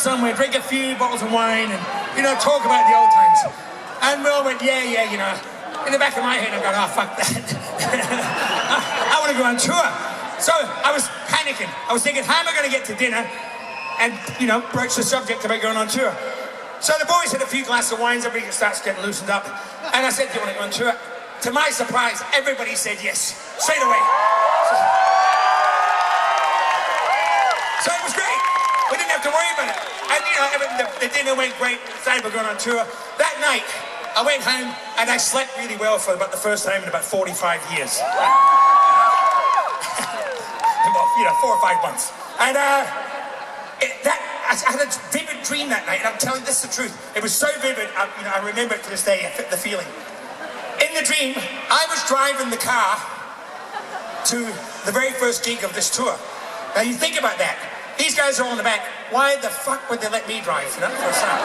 somewhere, drink a few bottles of wine and, you know, talk about the old times. And we all went, yeah, you know. In the back of my head, I'm going, oh, fuck that. I want to go on tour. So I was panicking. I was thinking, how am I going to get to dinner and, you know, broach the subject about going on tour? So the boys had a few glasses of wines, everybody starts getting loosened up. And I said, do you want to go on tour? To my surprise, everybody said yes, straight away. So it was great. We didn't have to worry about it. And, you know, the dinner went great. We decided we're going on tour. That night, I went home and I slept really well for about the first time in about 45 years. Well, you know, 4 or 5 months. And I had a vivid dream that night, and I'm telling you, this is the truth. It was so vivid, I remember it to this day, the feeling. In the dream, I was driving the car to the very first gig of this tour. Now you think about that. These guys are all in the back. Why the fuck would they let me drive, you know, for a start?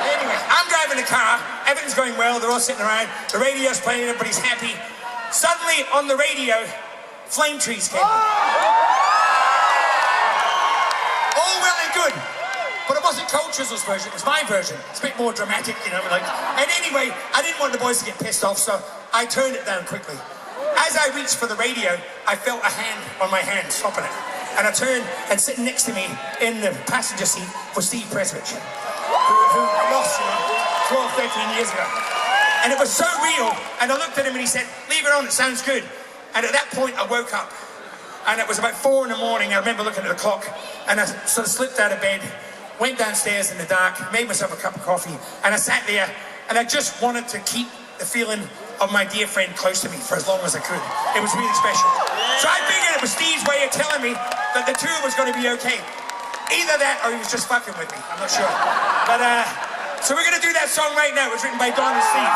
Anyway, I'm driving the car, everything's going well, they're all sitting around, the radio's playing, everybody's happy. Suddenly, on the radio, Flame Trees came on. All well and good, but it wasn't Cold Chisel's version, it was my version. It's a bit more dramatic, you know, like. And anyway, I didn't want the boys to get pissed off, so I turned it down quickly. As I reached for the radio, I felt a hand on my hand stopping it. And I turned, and sitting next to me in the passenger seat was Steve Preswich, who I lost, you know, 12, 13 years ago. And it was so real, and I looked at him and he said, leave it on, it sounds good. And at that point, I woke up. And it was about 4 in the morning, I remember looking at the clock, and I sort of slipped out of bed, went downstairs in the dark, made myself a cup of coffee, and I sat there, and I just wanted to keep the feeling of my dear friend close to me for as long as I could. It was really special. So I figured it was Steve's way of telling me that the tour was going to be okay. Either that or he was just fucking with me. I'm not sure. But, so we're going to do that song right now. It was written by Don and Steve.